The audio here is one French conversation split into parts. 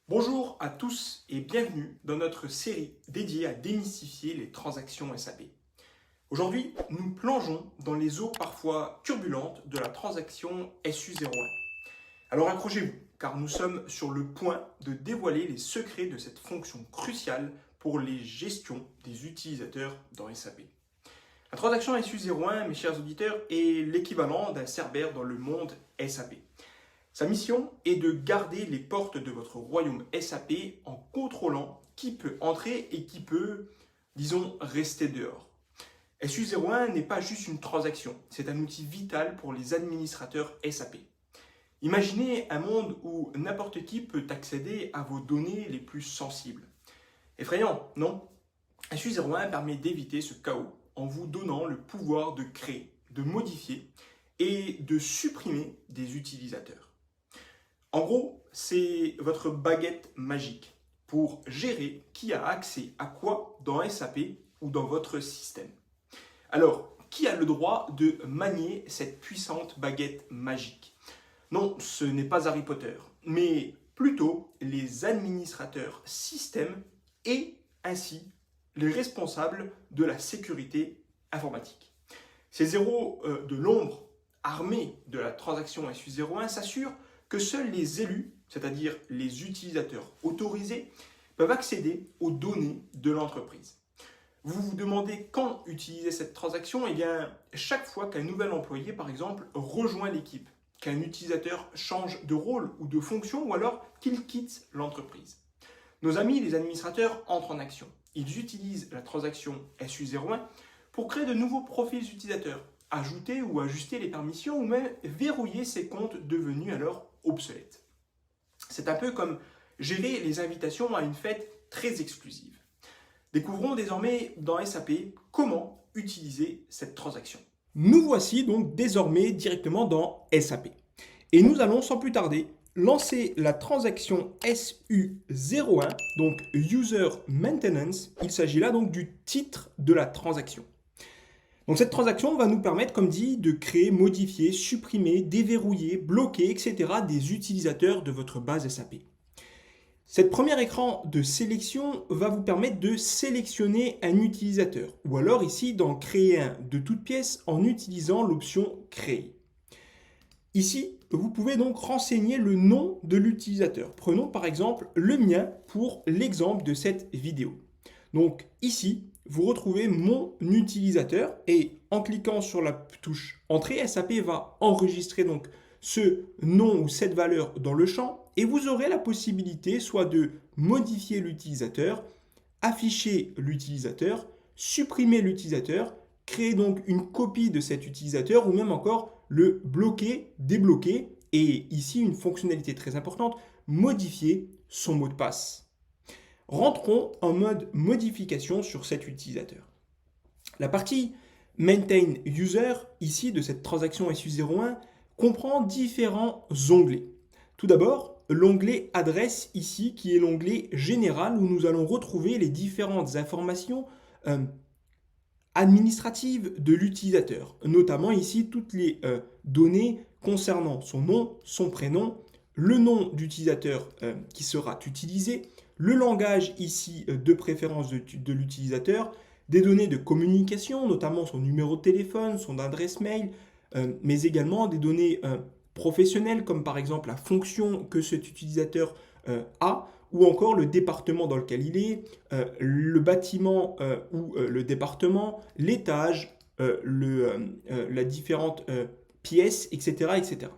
Bonjour à tous et bienvenue dans notre série dédiée à démystifier les transactions SAP. Aujourd'hui, nous plongeons dans les eaux parfois turbulentes de la transaction SU01. Alors accrochez-vous, car nous sommes sur le point de dévoiler les secrets de cette fonction cruciale pour les gestions des utilisateurs dans SAP. La transaction SU01, mes chers auditeurs, est l'équivalent d'un Cerbère dans le monde SAP. Sa mission est de garder les portes de votre royaume SAP en contrôlant qui peut entrer et qui peut, disons, rester dehors. SU01 n'est pas juste une transaction, c'est un outil vital pour les administrateurs SAP. Imaginez un monde où n'importe qui peut accéder à vos données les plus sensibles. Effrayant, non? SU01 permet d'éviter ce chaos en vous donnant le pouvoir de créer, de modifier et de supprimer des utilisateurs. En gros, c'est votre baguette magique pour gérer qui a accès à quoi dans SAP ou dans votre système. Alors, qui a le droit de manier cette puissante baguette magique? Non, ce n'est pas Harry Potter, mais plutôt les administrateurs système et ainsi les responsables de la sécurité informatique. Ces héros de l'ombre armés de la transaction SU01 s'assurent que seuls les élus, c'est-à-dire les utilisateurs autorisés, peuvent accéder aux données de l'entreprise. Vous vous demandez quand utiliser cette transaction? Eh bien, chaque fois qu'un nouvel employé, par exemple, rejoint l'équipe, qu'un utilisateur change de rôle ou de fonction, ou alors qu'il quitte l'entreprise. Nos amis, les administrateurs, entrent en action. Ils utilisent la transaction SU01 pour créer de nouveaux profils utilisateurs, ajouter ou ajuster les permissions ou même verrouiller ces comptes devenus alors obsolètes. C'est un peu comme gérer les invitations à une fête très exclusive. Découvrons désormais dans SAP comment utiliser cette transaction. Nous voici donc désormais directement dans SAP. Et nous allons sans plus tarder lancer la transaction SU01, donc User Maintenance. Il s'agit là donc du titre de la transaction. Donc cette transaction va nous permettre, comme dit, de créer, modifier, supprimer, déverrouiller, bloquer, etc. des utilisateurs de votre base SAP. Cet premier écran de sélection va vous permettre de sélectionner un utilisateur, ou alors ici d'en créer un de toutes pièces en utilisant l'option Créer. Ici, vous pouvez donc renseigner le nom de l'utilisateur. Prenons par exemple le mien pour l'exemple de cette vidéo. Donc ici, vous retrouvez mon utilisateur et en cliquant sur la touche Entrée, SAP va enregistrer donc ce nom ou cette valeur dans le champ et vous aurez la possibilité soit de modifier l'utilisateur, afficher l'utilisateur, supprimer l'utilisateur, créer donc une copie de cet utilisateur ou même encore le bloquer, débloquer et ici une fonctionnalité très importante, modifier son mot de passe. Rentrons en mode modification sur cet utilisateur. La partie Maintain User, ici de cette transaction SU01, comprend différents onglets. Tout d'abord, l'onglet Adresse ici, qui est l'onglet Général, où nous allons retrouver les différentes informations administratives de l'utilisateur, notamment ici toutes les données concernant son nom, son prénom, le nom d'utilisateur qui sera utilisé, le langage ici de préférence de l'utilisateur, des données de communication, notamment son numéro de téléphone, son adresse mail, mais également des données professionnelles comme par exemple la fonction que cet utilisateur a, ou encore le département dans lequel il est, le bâtiment ou le département, l'étage, la différente pièces, etc., etc.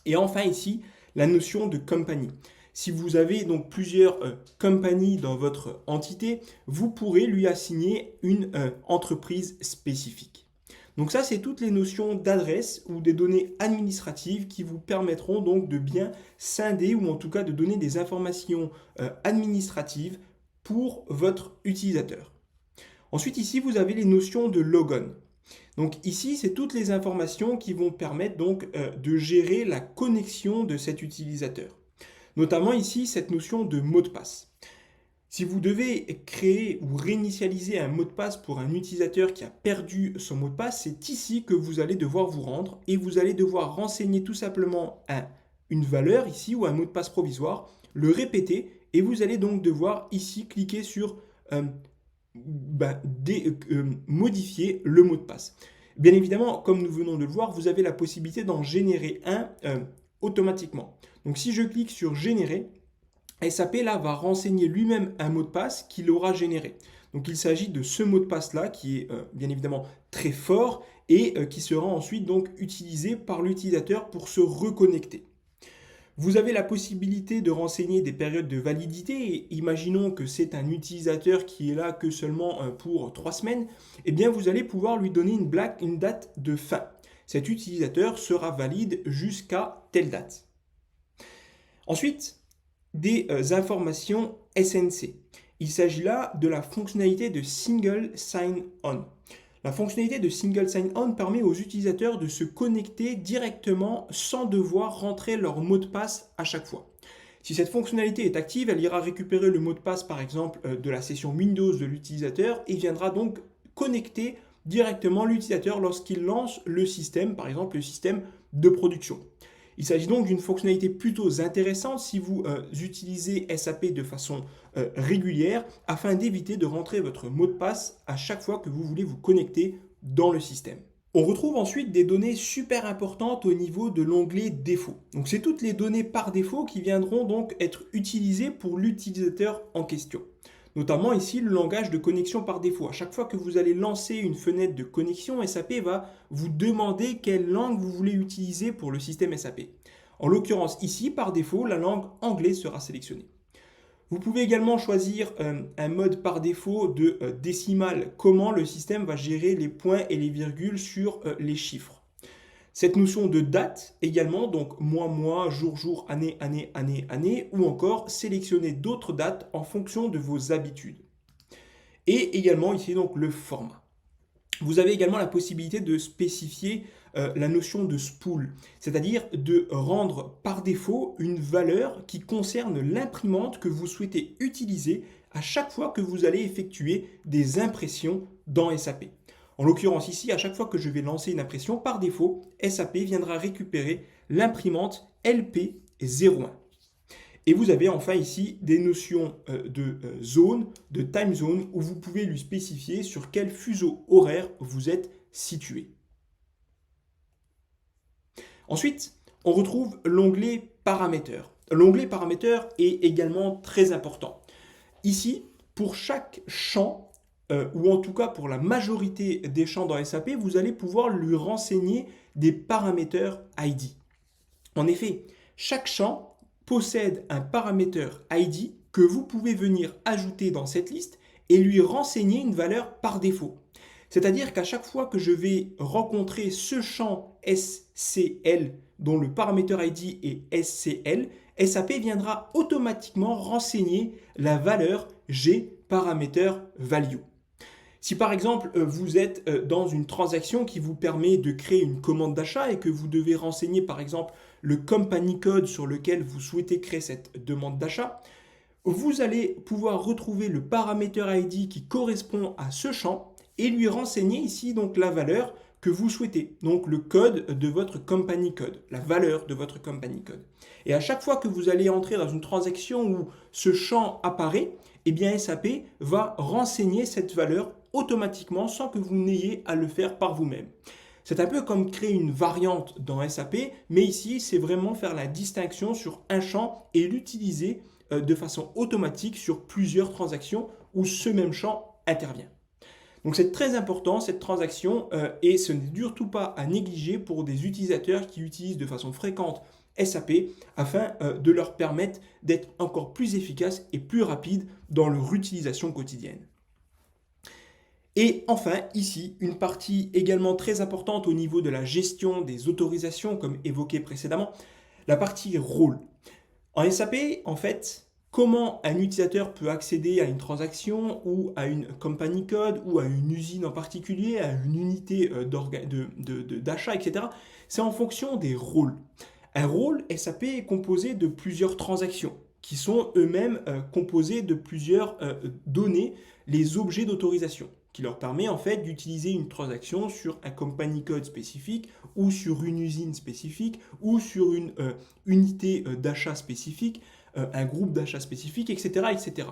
Et enfin ici, la notion de compagnie. Si vous avez donc plusieurs compagnies dans votre entité, vous pourrez lui assigner une entreprise spécifique. Donc ça, c'est toutes les notions d'adresse ou des données administratives qui vous permettront donc de bien scinder ou en tout cas de donner des informations administratives pour votre utilisateur. Ensuite, ici, vous avez les notions de logon. Donc ici, c'est toutes les informations qui vont permettre donc de gérer la connexion de cet utilisateur. Notamment ici, cette notion de mot de passe. Si vous devez créer ou réinitialiser un mot de passe pour un utilisateur qui a perdu son mot de passe, c'est ici que vous allez devoir vous rendre et vous allez devoir renseigner tout simplement une valeur ici ou un mot de passe provisoire le répéter et vous allez donc devoir ici cliquer sur modifier le mot de passe. Bien évidemment, comme nous venons de le voir, vous avez la possibilité d'en générer un automatiquement. Donc si je clique sur générer, SAP là va renseigner lui-même un mot de passe qu'il aura généré. Donc il s'agit de ce mot de passe là qui est bien évidemment très fort et qui sera ensuite donc utilisé par l'utilisateur pour se reconnecter. Vous avez la possibilité de renseigner des périodes de validité. Et imaginons que c'est un utilisateur qui est là que seulement pour 3 semaines. Eh bien, vous allez pouvoir lui donner une date de fin. Cet utilisateur sera valide jusqu'à telle date. Ensuite, des informations SNC. Il s'agit là de la fonctionnalité de Single Sign-On. La fonctionnalité de Single Sign-On permet aux utilisateurs de se connecter directement sans devoir rentrer leur mot de passe à chaque fois. Si cette fonctionnalité est active, elle ira récupérer le mot de passe par exemple de la session Windows de l'utilisateur et viendra donc connecter directement l'utilisateur lorsqu'il lance le système, par exemple le système de production. Il s'agit donc d'une fonctionnalité plutôt intéressante si vous utilisez SAP de façon régulière afin d'éviter de rentrer votre mot de passe à chaque fois que vous voulez vous connecter dans le système. On retrouve ensuite des données super importantes au niveau de l'onglet défauts. Donc c'est toutes les données par défaut qui viendront donc être utilisées pour l'utilisateur en question. Notamment ici le langage de connexion par défaut. À chaque fois que vous allez lancer une fenêtre de connexion, SAP va vous demander quelle langue vous voulez utiliser pour le système SAP. En l'occurrence ici, par défaut, la langue anglais sera sélectionnée. Vous pouvez également choisir un mode par défaut de décimale, comment le système va gérer les points et les virgules sur les chiffres. Cette notion de date également, donc mois, jour, année, ou encore sélectionner d'autres dates en fonction de vos habitudes. Et également ici donc le format. Vous avez également la possibilité de spécifier la notion de spool, c'est-à-dire de rendre par défaut une valeur qui concerne l'imprimante que vous souhaitez utiliser à chaque fois que vous allez effectuer des impressions dans SAP. En l'occurrence ici, à chaque fois que je vais lancer une impression, par défaut, SAP viendra récupérer l'imprimante LP01. Et vous avez enfin ici des notions de zone, de time zone, où vous pouvez lui spécifier sur quel fuseau horaire vous êtes situé. Ensuite, on retrouve l'onglet paramètres. L'onglet paramètres est également très important. Ici, pour chaque champ, ou en tout cas pour la majorité des champs dans SAP, vous allez pouvoir lui renseigner des paramètres ID. En effet, chaque champ possède un paramètre ID que vous pouvez venir ajouter dans cette liste et lui renseigner une valeur par défaut. C'est-à-dire qu'à chaque fois que je vais rencontrer ce champ SCL dont le paramètre ID est SCL, SAP viendra automatiquement renseigner la valeur GParameter value. Si par exemple vous êtes dans une transaction qui vous permet de créer une commande d'achat et que vous devez renseigner par exemple le company code sur lequel vous souhaitez créer cette demande d'achat, vous allez pouvoir retrouver le paramètre ID qui correspond à ce champ et lui renseigner ici donc la valeur que vous souhaitez, donc le code de votre company code, la valeur de votre company code. Et à chaque fois que vous allez entrer dans une transaction où ce champ apparaît, eh bien SAP va renseigner cette valeur automatiquement sans que vous n'ayez à le faire par vous-même. C'est un peu comme créer une variante dans SAP, mais ici c'est vraiment faire la distinction sur un champ et l'utiliser de façon automatique sur plusieurs transactions où ce même champ intervient. Donc c'est très important cette transaction et ce n'est surtout pas à négliger pour des utilisateurs qui utilisent de façon fréquente SAP afin de leur permettre d'être encore plus efficaces et plus rapides dans leur utilisation quotidienne. Et enfin, ici, une partie également très importante au niveau de la gestion des autorisations, comme évoqué précédemment, la partie rôle. En SAP, en fait, comment un utilisateur peut accéder à une transaction ou à une company code ou à une usine en particulier, à une unité d'achat, etc. C'est en fonction des rôles. Un rôle SAP est composé de plusieurs transactions qui sont eux-mêmes composés de plusieurs données, les objets d'autorisation, qui leur permet en fait d'utiliser une transaction sur un company code spécifique ou sur une usine spécifique ou sur une unité d'achat spécifique un groupe d'achat spécifique, etc., etc.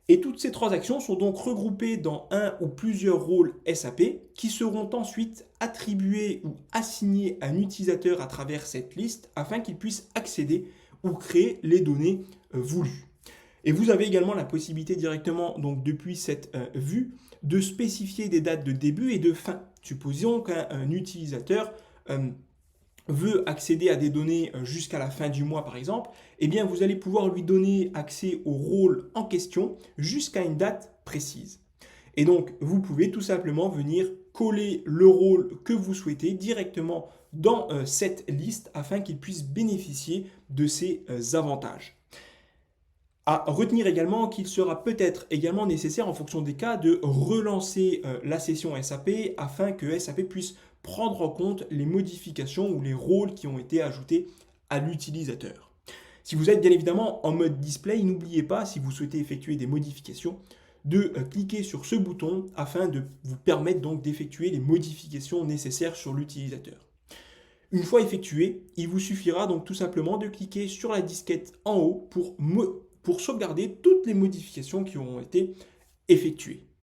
Et toutes ces transactions sont donc regroupées dans un ou plusieurs rôles SAP qui seront ensuite attribués ou assignés à un utilisateur à travers cette liste afin qu'il puisse accéder ou créer les données voulues. Et vous avez également la possibilité directement, donc depuis cette vue, de spécifier des dates de début et de fin. Supposons qu'un utilisateur veut accéder à des données jusqu'à la fin du mois par exemple, eh bien vous allez pouvoir lui donner accès au rôle en question jusqu'à une date précise. Et donc vous pouvez tout simplement venir coller le rôle que vous souhaitez directement dans cette liste afin qu'il puisse bénéficier de ces avantages. À retenir également qu'il sera peut-être également nécessaire en fonction des cas de relancer la session SAP afin que SAP puisse prendre en compte les modifications ou les rôles qui ont été ajoutés à l'utilisateur. Si vous êtes bien évidemment en mode display, n'oubliez pas, si vous souhaitez effectuer des modifications, de cliquer sur ce bouton afin de vous permettre donc d'effectuer les modifications nécessaires sur l'utilisateur. Une fois effectué, il vous suffira donc tout simplement de cliquer sur la disquette en haut pour sauvegarder toutes les modifications qui auront été effectuées.